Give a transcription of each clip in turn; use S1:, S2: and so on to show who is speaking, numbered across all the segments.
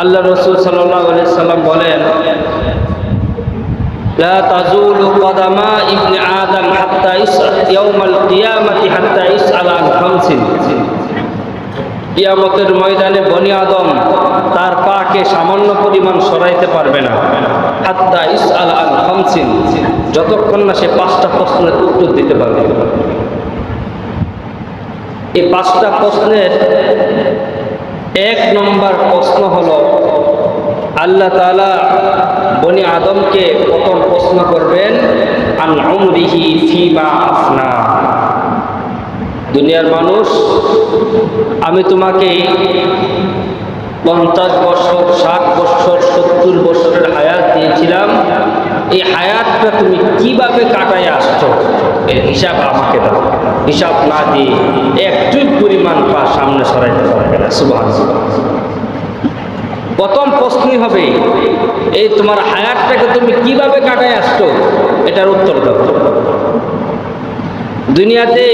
S1: আল্লাহ রাসূল সাল্লাল্লাহু আলাইহি সাল্লাম বলেন, লা তাজুলু কদামা ইবনে আদম হাত্তা ইয়াউমাল কিয়ামাতি হাত্তা ইসআলা আন খামসিন। কিয়ামতের ময়দানে বনি আদম তার পাকে সামান্য পরিমাণ সরাইতে পারবে না, হাত্তা ইসআলা আন খামসিন, যতক্ষণ না সে 5টা প্রশ্নের উত্তর দিতে পারবে। এই 5টা প্রশ্নের 1 নম্বর প্রশ্ন হলো, আল্লাহ তাআলা বনি আদমকে প্রথম প্রশ্ন করবেন আন উমরিহি ফিমা আফনা। দুনিয়ার মানুষ, আমি তোমাকে 50 বছর, 60 বছর, 70 বছরের হায়াত দিয়েছিলাম, এই হায়াতটা তুমি কিভাবে কাটায় আসছো এর হিসাব আমাকে দাও। হিসাব না দিয়ে একটু পরিমাণ পা সামনে সরাইতে পারবে না। সুবহানাল্লাহ। প্রথম প্রশ্নই হবে, এই তোমার হায়াতটাকে তুমি কিভাবে কাটায় আসছো এটার উত্তর দাও। দুনিয়াতে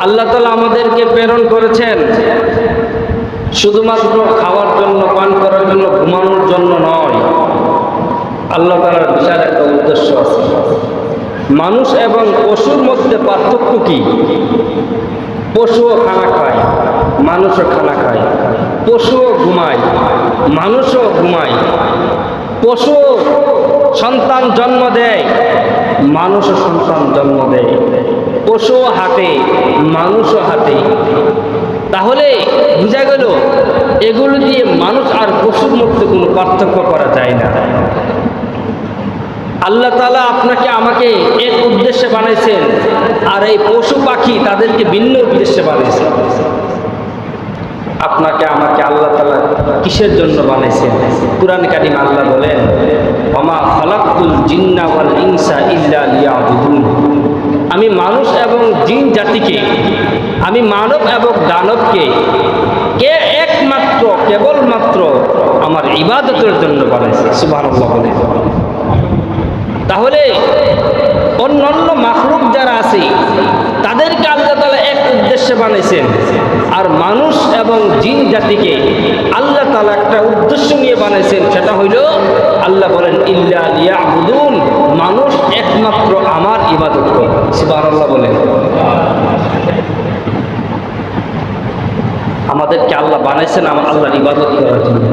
S1: আল্লাহ তাআলা আমাদেরকে প্রেরণ করেছেন শুধুমাত্র খাওয়ার জন্য, পান করার জন্য, ঘুমানোর জন্য নয়। আল্লাহ তাআলার বিশাল একটা উদ্দেশ্য আছে। মানুষ এবং পশুর মধ্যে পার্থক্য কি? পশুও খানা খায়, মানুষও খানা খায়। পশুও ঘুমায়, মানুষও ঘুমায়। পশুও সন্তান জন্ম দেয়, মানুষও সন্তান জন্ম দেয়। পশুও হাঁটে, মানুষও হাঁটে। তাহলে বোঝা গেল এগুলো দিয়ে মানুষ আর পশুর মধ্যে কোনো পার্থক্য করা যায় না। আল্লাহ তাআলা আপনাকে আমাকে এক উদ্দেশ্যে বানাইছেন, আর এই পশু পাখি তাদেরকে ভিন্ন উদ্দেশ্যে বানাইছেন। আপনাকে আমাকে আল্লাহ তাআলা কিসের জন্য বানাইছেন? কুরআন কারীম আল্লাহ বলেন, ওমা খালাকতুল জিন্না ওয়াল ইনসা ইল্লা লিয়াবুদুন। আমি মানুষ এবং জিন জাতিকে, আমি মানব এবং দানবকে একমাত্র, কেবলমাত্র আমার ইবাদতের জন্য বানাইছি। সুবহানাল্লাহ বলে। তাহলে অন্যান্য মাখলুক যারা আছে তাদেরকে আল্লাহ তাআলা এক উদ্দেশ্যে বানাইছেন, আর মানুষ এবং জিন জাতিকে আল্লাহ তাআলা একটা উদ্দেশ্য নিয়ে বানাইছেন। সেটা হইল, আল্লাহ বলেন ইল্লা লিয়াবুদুন, মানুষ একমাত্র আমার ইবাদত করে। সুবহানাল্লাহ বলেন। আমাদেরকে আল্লাহ বানাইছেন আমার আল্লাহর ইবাদত করার জন্য।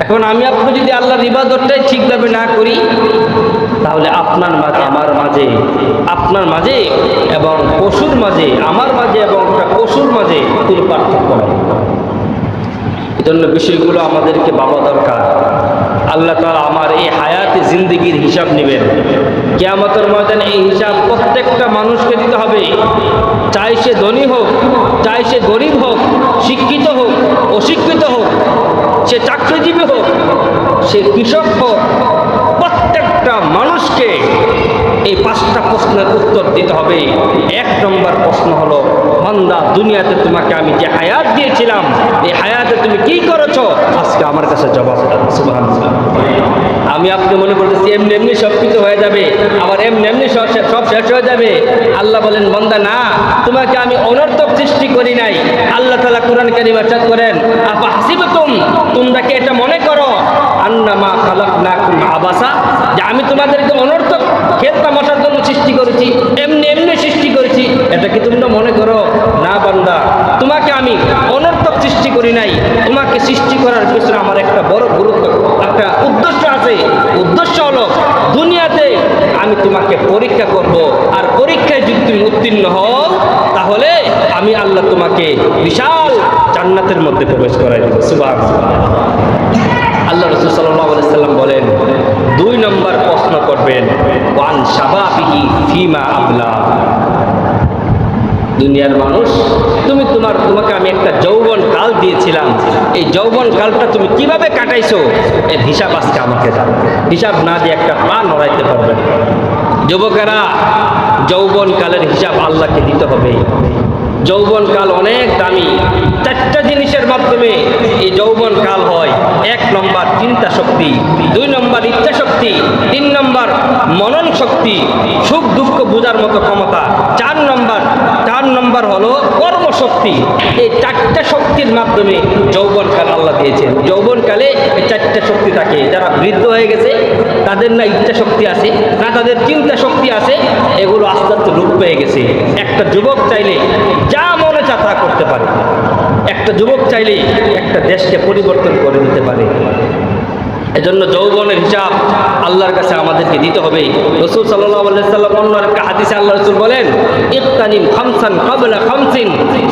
S1: এখন আমি আপনি যদি আল্লাহর ইবাদতটাই ঠিকভাবে না করি, তাহলে আপনার মাঝে, আমার মাঝে, আপনার মাঝে এবং পশুর মাঝে, আমার মাঝে এবং পশুর মাঝে কোনো পার্থক্য নেই। এজন্য বিষয়গুলো আমাদেরকে ভাবা দরকার। আল্লাহ তাআলা আমার এই হায়াতে জিন্দেগির হিসাব নেবেন। কিয়ামতের ময়দানে এই হিসাব প্রত্যেকটা মানুষকে দিতে হবে। চাই সে ধনী হোক, চাই সে গরিব হোক, শিক্ষিত হোক, অশিক্ষিত হোক, সে চাকরিজীবী হোক, সে কৃষক হোক, প্রত্যেকটা মানুষকে এই 5টা প্রশ্নের উত্তর দিতে হবে। 1 নম্বর প্রশ্ন হলো, বান্দা, দুনিয়াতে তোমাকে আমি যে হায়াত দিয়েছিলাম, এই হায়াতে তুমি কি করেছো? আজকে আমার কাছে জবাব দাও। সুবহানাল্লাহ। আমি আপনি মনে করতেছি এমনি এমনি সব কিছু হয়ে যাবে, আবার এমনি এমনি সব শেষ হয়ে যাবে। আল্লাহ বলেন, বান্দা না, তোমাকে আমি অনর্থক সৃষ্টি করি নাই। আল্লাহ তাআলা কুরআন কারীমে ইরশাদ করেন, আফা হাসিবতুম, তোমরা কি এটা মনে করো, আন্নামা খালাকনাকুম আবাসা, যে আমি তোমাদেরকে অনর্থক খেল তামাশার জন্য সৃষ্টি করেছি, এমনি এমনি সৃষ্টি করেছি, এটা কি তোমরা মনে করো? না বান্দা, তোমাকে আমি অনর্থক সৃষ্টি করি নাই। তোমাকে সৃষ্টি করার পিছনে আমার একটা বড় গুরুত্ব, একটা উদ্দেশ্য আছে। উদ্দেশ্য হলো, দুনিয়াতে আমি তোমাকে পরীক্ষা করব, আর পরীক্ষায় যদি তুমি উত্তীর্ণ হও, তাহলে আমি আল্লাহ তোমাকে বিশাল জান্নাতের মধ্যে প্রবেশ করাই দেব। সুবহানাল্লাহ। আল্লাহ রাসূল সাল্লাল্লাহু আলাইহি সাল্লাম বলেন, 2 নম্বর প্রশ্ন করবেন, ওয়ান শাবাবিহি ফিমা আবলা। দুনিয়ার মানুষ, তোমাকে আমি একটা যৌবন কাল দিয়েছিলাম, এই যৌবন কালটা তুমি কিভাবে কাটাইছো এর হিসাব আজকে আমাকে দাও। হিসাব না দিয়ে একটা পা নড়াইতে পারবে না। যুবকেরা, যৌবন কালের হিসাব আল্লাহকে দিতে হবে। যৌবন কাল অনেক দামি। 4টা জিনিসের মাধ্যমে এই যৌবন কাল হয়। 1 নম্বর চিন্তা শক্তি, 2 নম্বর ইচ্ছা শক্তি, 3 নম্বর মনন শক্তি, সুখ দুঃখ বোঝার মতো ক্ষমতা, 4 নম্বর হলো কর্মশক্তি। এই 4টা শক্তির মাধ্যমে যৌবনকাল আল্লাহ দিয়েছেন। যৌবনকালে এই 4টা শক্তি থাকে। যারা বৃদ্ধ হয়ে গেছে তাদের না ইচ্ছা শক্তি আছে, না তাদের চিন্তা শক্তি আছে, এগুলো আস্তে আস্তে লোপ পেয়ে গেছে। একটা যুবক চাইলে যা মনে চায় তা করতে পারে। একটা যুবক চাইলে একটা দেশকে পরিবর্তন করে দিতে পারে। এজন্য যৌবনের হিসাব আল্লাহর কাছে আমাদেরকে দিতে হবে। রাসূল সাল্লাল্লাহু আলাইহি সাল্লাম অন্য একটা হাদিসে আল্লাহ রাসূল বলেন, ইক্তানিম খামসান ক্বাবলা খামসিন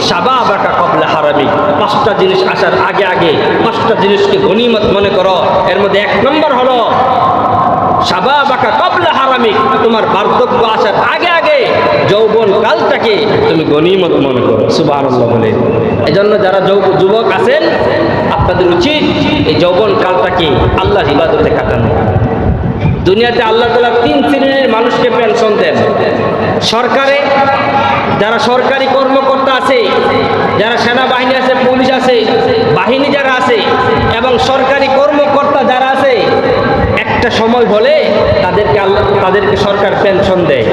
S1: শাবাবাকা ক্বাবলা হারামিক। 5টা জিনিস আসার আগে আগে 5টা জিনিসকে গনিমত মনে করো। এর মধ্যে 1 নম্বর হলো শাবাবাকা ক্বাবলা হারামিক, তোমার বার্ধক্য আসার আগে আগে যৌবন কালটাকে তুমি গনিমত মনে করো। সুবহানাল্লাহ বলে। এজন্য যারা যুবক আছেন আপনাদের উচিত এই যৌবন কালটাকে আল্লাহর ইবাদতে কাটানো। দুনিয়াতে আল্লাহ তাআলা 3 শ্রেণীর মানুষকে পেনশন দেন। সরকারে যারা সরকারি কর্মকর্তা আছে, যারা সেনাবাহিনী আছে, পুলিশ আছে, বাহিনী যারা আছে এবং সরকারি কর্মকর্তা যারা আছে, একটা সময় বলে তাদেরকে সরকার পেনশন দেয়।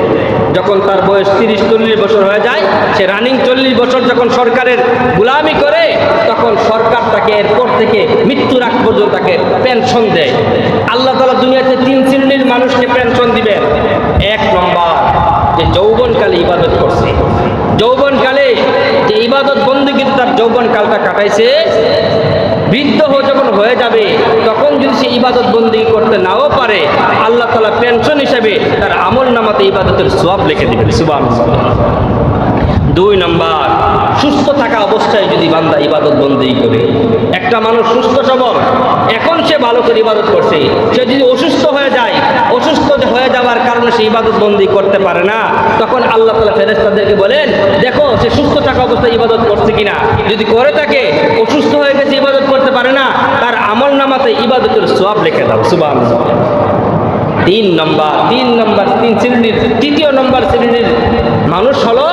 S1: যখন তার বয়স 30-40 বছর হয়ে যায়, সে রানিং 40 বছর যখন সরকারের গোলামি করে, তখন সরকার তাকে এরপর থেকে মৃত্যুর আগ পর্যন্ত তাকে পেনশন দেয়। আল্লাহ তাআলা দুনিয়াতে 3 শ্রেণীর মানুষকে পেনশন দিবেন। 1 নম্বর যে যৌবনকালে ইবাদত করছে, যৌবনকালে যে ইবাদত বন্দেগী তার যৌবনকালটা কাটাইছে, বৃদ্ধ যখন হয়ে যাবে তখন যদি সে ইবাদত বন্দেগী করতে নাও পারে, আল্লাহ তাআলা পেনশন হিসেবে তার আমল নামাতে ইবাদতের সওয়াব লিখে দিবেন। সুবহানাল্লাহ। 2 নম্বর সুস্থ থাকা অবস্থায় যদি বান্দা ইবাদত বন্দেগী করে, একটা মানুষ সুস্থ সবল, এখন সে ভালো করে ইবাদত করছে, সে যদি অসুস্থ হয়ে যায়, অসুস্থ হয়ে যাওয়ার কারণে সে ইবাদত বন্দেগী করতে পারে না, তখন আল্লাহ তাআলা ফেরেশতাদেরকে বলেন, দেখো সে সুস্থ থাকা অবস্থায় ইবাদত করছে কিনা। যদি করে থাকে, অসুস্থ হয়ে গেছে, ইবাদত করতে পারে না, তার আমল নামাতে ইবাদতের সওয়াব লিখে দাও। সুবহানাল্লাহ। 3 নম্বর 3 শ্রেণীর 3য় নম্বর শ্রেণীর মানুষ হলো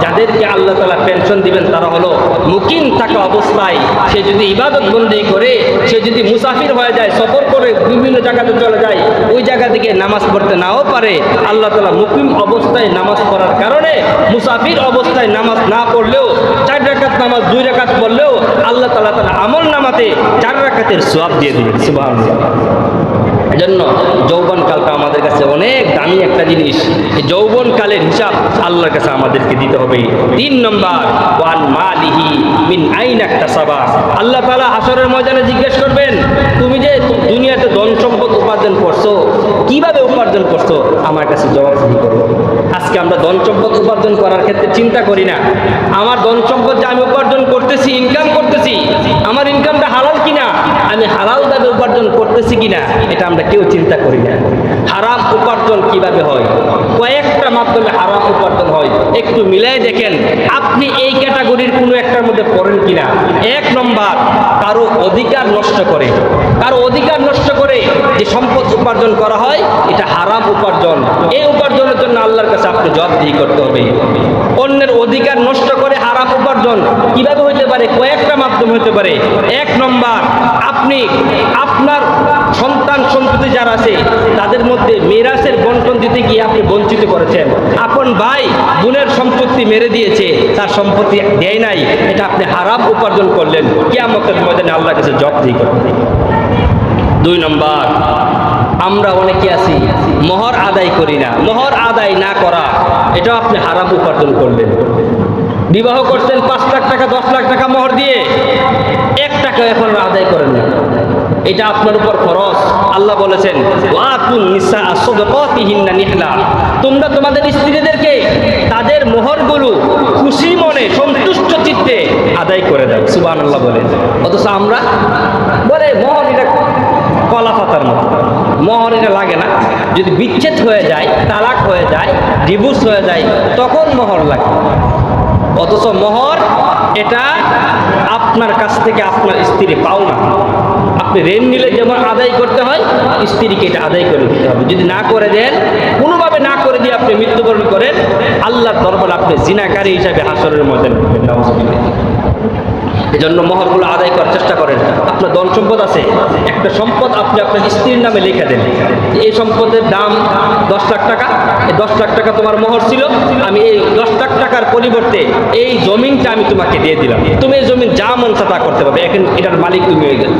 S1: যাদেরকে আল্লাহ তাআলা পেনশন দিবেন, তারা হলো মুকিম থাকা অবস্থায় সে যদি ইবাদত বন্দেগী করে, সে যদি মুসাফির হয়ে যায়, সফর করে বিভিন্ন জায়গাতে চলে যায়, ওই জায়গা থেকে নামাজ পড়তে নাও পারে, আল্লাহ তাআলা মুকিম অবস্থায় নামাজ পড়ার কারণে মুসাফির অবস্থায় নামাজ না পড়লেও 4 রাকাত নামাজ 2 রাকাত পড়লেও আল্লাহ তাআলা তার আমল নামাতে 4 রাকাতের সওয়াব দিয়ে দিবেন। সুবহানাল্লাহ। এজন্য যৌবনকালটা আমাদের কাছে অনেক দামি একটা জিনিস। এই যৌবনকালের হিসাব আল্লাহর কাছে আমাদেরকে দিতে হবে। 3 নম্বর ওয়ান মালিহি মিন আইনা ইকতাসাবা। আল্লাহ তাআলা হাসরের ময়দানে জিজ্ঞেস করবেন, তুমি যে দুনিয়াতে ধন সম্পদ উপার্জন করছো, কিভাবে উপার্জন করছো, আমার কাছে জবাবদিহি করো। আজকে আমরা ধন সম্পদ উপার্জন করার ক্ষেত্রে চিন্তা করি না। আমার ধন সম্পদ যে আমি উপার্জন করতেছি, ইনকাম করতেছি, আমার ইনকামটা হালাল কিনা, আমি হালালভাবে উপার্জন করতেছি কিনা, এটা আমরা কেউ চিন্তা করি না। হারাম উপার্জন কিভাবে হয়? কয়েকটা মাধ্যমে হারাম উপার্জন হয়। একটু মিলাই দেখেন আপনি এই ক্যাটাগরির কোনো একটার মধ্যে পড়েন কিনা। 1 নম্বর কারো অধিকার নষ্ট করে, কারো অধিকার নষ্ট করে যে সম্পদ উপার্জন করা হয়, এটা হারাম উপার্জন। এই উপার্জনের জন্য আল্লাহর কাছে আপনি জবাবদিহি করতে হবে। অন্যের অধিকার নষ্ট করে হারাম উপার্জন কিভাবে হইতে পারে? কয়েকটা মাধ্যম হতে পারে। 1 নম্বর আপনি আপনার সন্তান সন্ততি যারা আছে তাদের মধ্যে মিরাসের বন্টন দিতে গিয়ে আপনি বঞ্চিত করেছেন। আপন ভাই বোনের সম্পত্তি মেরে দিয়েছে, তার সম্পত্তি দেয় নাই, এটা আপনি হারাম উপার্জন করলেন। কিয়ামতের ময়দানে আল্লাহর কাছে জবাবদিহি করবেন। 2 নম্বর আমরা অনেকে আছি মোহর আদায় করি না। মোহর আদায় না করা, এটাও আপনি হারাম উপার্জন করলেন। বিবাহ করছেন 5 লাখ টাকা 10 লাখ টাকা মোহর দিয়ে, 1 টাকা এখন আদায় করেন না, এটা আপনার উপর খরচ। আল্লাহ বলেছেন ওয়াতুন নিসা সাদাকাতিহিন্না নিহলা, তোমরা তোমাদের স্ত্রীদেরকে তাদের মোহরগুলো খুশি মনে সন্তুষ্ট চিত্তে আদায় করে দাও। সুবহানাল্লাহ বলেন। অথচ আমরা বলে মোহর এটা কলা পাতার মতো, মোহর এটা লাগে না। যদি বিচ্ছেদ হয়ে যায়, তালাক হয়ে যায়, ডিভোর্স হয়ে যায়, তখন মোহর লাগে। অথচ মোহর এটা আপনার কাছ থেকে আপনার স্ত্রী পাও না। আপনি ঋণ নিলে যেমন আদায় করতে হয়, স্ত্রীকে এটা আদায় করে দিতে হবে। যদি না করে দেন, কোনোভাবে না করে দিয়ে আপনি মৃত্যুবরণ করেন, আল্লাহর দরবারে আপনি জিনাকারী হিসাবে হাসরের ময়দানে এজন্য মোহরগুলো আদায় করার চেষ্টা করেন। আপনার ধন সম্পদ আছে, একটা সম্পদ আপনি আপনার স্ত্রীর নামে লিখে দেন, এই সম্পদের দাম 10 লাখ টাকা, এই 10 লাখ টাকা তোমার মোহর ছিল, আমি এই 10 লাখ টাকার পরিবর্তে এই জমিনটা আমি তোমাকে দিয়ে দিলাম, তুমি এই জমিন যা মন তা করতে পারবে, এখন এটার মালিক তুমি হয়ে গেলে।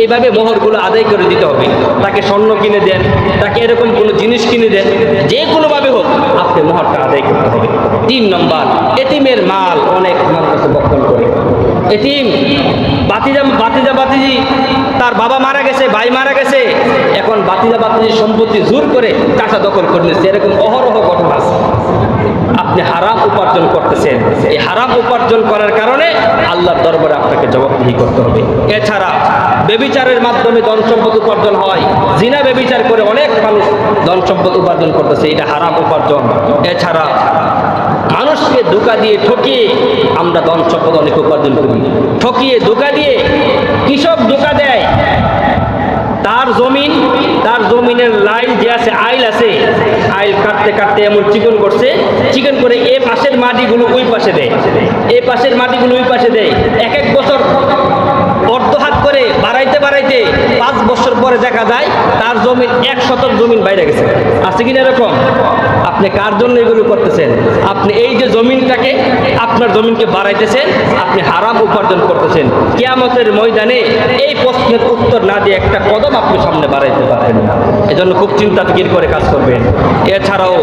S1: এইভাবে মোহরগুলো আদায় করে দিতে হবে। তাকে স্বর্ণ কিনে দেন, তাকে এরকম কোনো জিনিস কিনে দেন, যে কোনোভাবে হোক আপনি মোহরটা আদায় করতে হবে। 3 নম্বর, এতিমের মাল অনেক মানুষ বক্ষণ করে। এতিম বাতিজি তার বাবা মারা গেছে, ভাই মারা গেছে, এখন বাতিজির সম্পত্তি জোর করে চাচা দখল করে নিচ্ছে, এরকম অহরহ ঘটনা আছে। আপনি হারাম উপার্জন করতেছেন, এই হারাম উপার্জন করার কারণে আল্লাহর দরবারে আপনাকে জবাবদিহি করতে হবে। এছাড়া ব্যভিচারের মাধ্যমে ধন সম্পদ উপার্জন হয়, জিনা ব্যভিচার করে অনেক মানুষ ধন সম্পদ উপার্জন করতেছে, এটা হারাম উপার্জন। এছাড়া মানুষকে ধোঁকা দিয়ে ঠকিয়ে আমরা ধন সম্পদ অনেক উপার্জন করি। ঠকিয়ে ধোঁকা দিয়ে কৃষক ধোঁকা দেয়, তার জমিনের লাইন যে আছে, আইল আছে, আইল কাটতে কাটতে এমন চিকন করছে, চিকন করে এ পাশের মাটিগুলো ওই পাশে দেয়, এ পাশের মাটিগুলো ওই পাশে দেয়। এক বছর অর্ধ হাত করে বাড়াইতে 5 বছর পরে দেখা যায় তার জমিন 1 শতক জমিন বাইরে গেছে। আছে কিনা এরকম? আপনি কার জন্য এগুলো করতেছেন? আপনি এই যে জমিনটাকে, আপনার জমিনকে বাড়াইতেছেন, আপনি হারাম উপার্জন করতেছেন। কিয়ামতের ময়দানে এই প্রশ্নের উত্তর না দিয়ে একটা কদম আপনি সামনে বাড়াইতে পারবেন না। এজন্য খুব চিন্তা ফিকির করে কাজ করবেন। এছাড়াও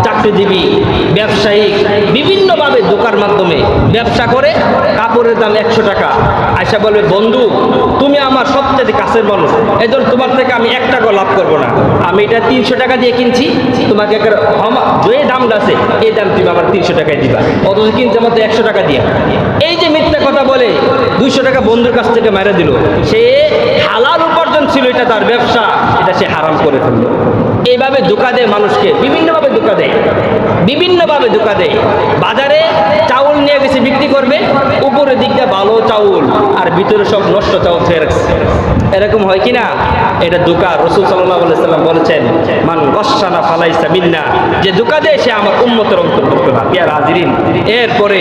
S1: চাকরিজীবী, ব্যবসায়ী বিভিন্নভাবে দোকার মাধ্যমে ব্যবসা করে, কাপড়ের দাম 100 টাকা, আয়সা বলবে বন্ধু তুমি আমার সবচেয়ে কাছের মানুষ, এজন্য তোমার থেকে আমি 1 টাকা লাভ করবো না, আমি এটা 300 টাকা দিয়ে কিনছি, তোমাকে যে দামটা আছে এই দাম তুমি আমার 300 টাকায় দিবা, অথচ কিনছে আমাদের 100 টাকা দিয়া। এই যে মিথ্যা কথা বলে 200 টাকা বন্ধুর কাছ থেকে মেরে দিল, সে হালাল উপার্জন ছিল, এটা তার ব্যবসা, এটা সে হারাম করে ফেললো। এইভাবে ধোঁকা দেয় মানুষকে, বিভিন্নভাবে ধোঁকা দেয়। বাজারে চাউল নিয়ে গেছে বিক্রি করবে, উপরের দিকটা ভালো চাউল আর ভিতরে সব নষ্ট চাউল ছেড়ে রাখছে। এরকম হয় কিনা? এটা ধোঁকা। রাসূল সাল্লাল্লাহু আলাইহি ওয়াসাল্লাম বলেছেন, মান গাশশানা ফালাইসা মিন্না, যে ধোঁকা দেয় সে আমার উম্মতের অন্তর্ভুক্ত না। ইয়া হাজিরিন, এরপরে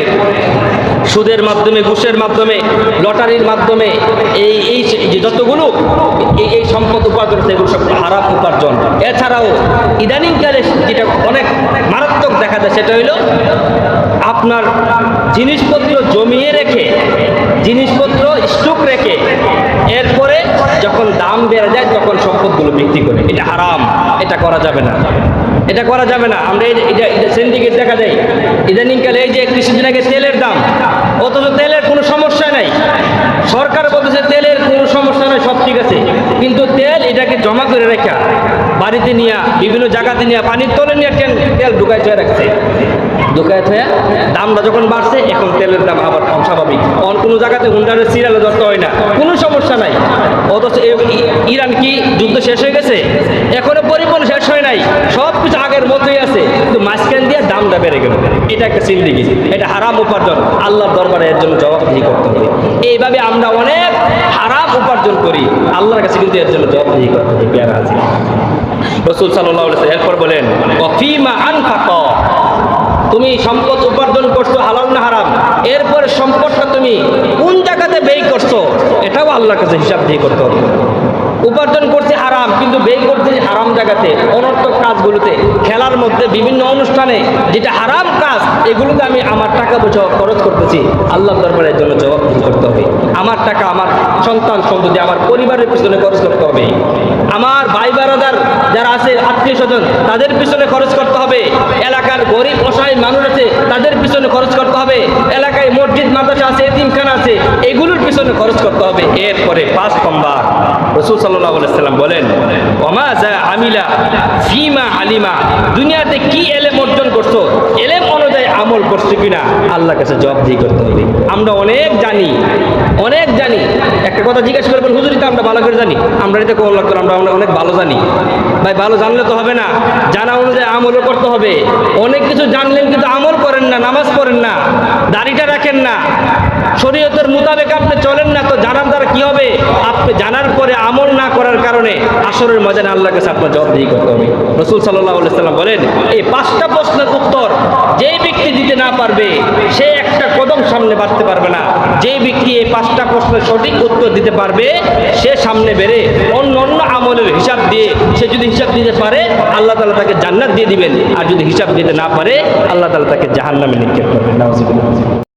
S1: সুদের মাধ্যমে, ঘুষের মাধ্যমে, লটারির মাধ্যমে এই যে যতগুলো এই সম্পদ উপার্জন, সেগুলো সব হারাম উপার্জন। এছাড়াও ইদানিংকালে যেটা অনেক মারাত্মক দেখা যায়, সেটা হইল আপনার জিনিসপত্র জমিয়ে রেখে, জিনিসপত্র স্টক রেখে, এরপরে যখন দাম বেড়ে যায় তখন সম্পদগুলো বিক্রি করে। এটা হারাম, এটা করা যাবে না, এটা করা যাবে না। আমরা এটা সিন্ডিকেট দেখা যায় ইদানিংকালে। এই যে কিছুদিন আগে তেলের দাম, অথচ তেলের কোনো সমস্যা নাই, সরকার বলতেছে তেলের কোনো সমস্যা নাই, সব ঠিক আছে, কিন্তু তেল এটাকে জমা করে রেখা বাড়িতে নিয়ে, বিভিন্ন জায়গাতে নিয়ে, পানির তলে নিয়ে তেল ঢুকায় হয়ে রাখছে, ঢুকায় হয়ে দামটা যখন বাড়ছে, এখন তেলের দাম আবার অস্বাভাবিক। অন্য কোনো জায়গাতে হুন্ডারের সিরিয়ালে ধরতে হয় না, কোনো সমস্যা নাই, অথচ ইরান কি যুদ্ধ শেষ হয়ে গেছে? এখনো পরিবহন শেষ হয় নাই, সব কিছু আগের মতোই আছে, কিন্তু মাঝখান দিয়ে দামটা বেড়ে গেল। এটা একটা সিন্ডিকেট, এটা হারাম উপার্জন। আল্লাহর দরবারে এর জন্য জবাবদিহি করতে হবে। এইভাবে আমরা অনেক হারাম উপার্জন করি, আল্লাহর কাছে কিন্তু এর জন্য জবাবদিহি করতে হবে। পেয়ারা আছে রাসূল সাল্লাল্লাহু আলাইহি ওয়াসাল্লাম এরপর বলেন, ওয়াফিমা আনফাকা, তুমি সম্পদ উপার্জন করছো হালাল না হারাম, এরপরে সম্পদটা তুমি কোন জায়গাতে ব্যয় করছো, এটাও আল্লাহর কাছে হিসাব দিয়ে করতে হবে। উপার্জন করছে হারাম, কিন্তু ব্যয় করছে হারাম জায়গাতে, অনর্থক কাজগুলোতে, খেলার মধ্যে, বিভিন্ন অনুষ্ঠানে, যেটা হারাম কাজ, এগুলোতে আমি আমার টাকা পয়সা খরচ করতেছি, আল্লাহর দরবারে এর জন্য জবাবদিহি করতে হবে। আমার টাকা আমার সন্তান সন্ততি, আমার পরিবারের পিছনে খরচ করতে হবে, আমার ভাই বারাদার যারা আছে, আত্মীয় স্বজন, তাদের পিছনে খরচ করতে হবে, এলাকার গরিব অসহায় মানুষ আছে তাদের পিছনে খরচ করতে হবে, এলাকায় মসজিদ মাদ্রাসা আছে, এতিমখানা আছে, এগুলোর পিছনে খরচ করতে হবে। এরপরে 5 নম্বর, রাসূল সাল্লাল্লাহু আলাইহি ওয়াসাল্লাম বলেন, ওমা যা আমিলা ফিমা আলিমা, দুনিয়াতে কি এলেম অর্জন করছো, এলেম অনুযায়ী আমল করছো কিনা, আল্লাহর কাছে জবাবদিহি করতে হবে। আমরা অনেক জানি, একটা কথা জিজ্ঞাসা করবেন, হুজুর তো আমরা ভালো করে জানি, আমরা এটা কোন লাগতো, আমরা অনেক ভালো জানি। ভাই, ভালো জানলে তো হবে না, জানা অনুযায়ী আমলও করতে হবে। অনেক কিছু জানলেন কিন্তু আমল করেন না, নামাজ পড়েন না, দাড়িটা রাখেন না, শরীয়তের মোতাবেক আপনি চলেন না, তো জানার দ্বারা কি হবে? আপনি জানার পরে আমল না করার কারণে হাসরের ময়দানে আল্লাহর কাছে আপনার জবাবদিহি করতে হবে। রাসূল সাল্লাল্লাহু আলাইহি সাল্লাম বলেন, এই 5টা প্রশ্নের উত্তর যে ব্যক্তি দিতে না পারবে সে একটা কদম সামনে বাড়তে পারবে না। যে ব্যক্তি এই 5টা প্রশ্নের সঠিক উত্তর দিতে পারবে সে সামনে বেড়ে অন্য অন্য আমলের হিসাব দিয়ে সে যদি হিসাব দিতে পারে আল্লাহ তাআলা তাকে জান্নাত দিয়ে দিবেন, আর যদি হিসাব দিতে না পারে আল্লাহ তাআলা তাকে জাহান্নামে নিক্ষেপ করবেন। নাউজুবিল্লাহ।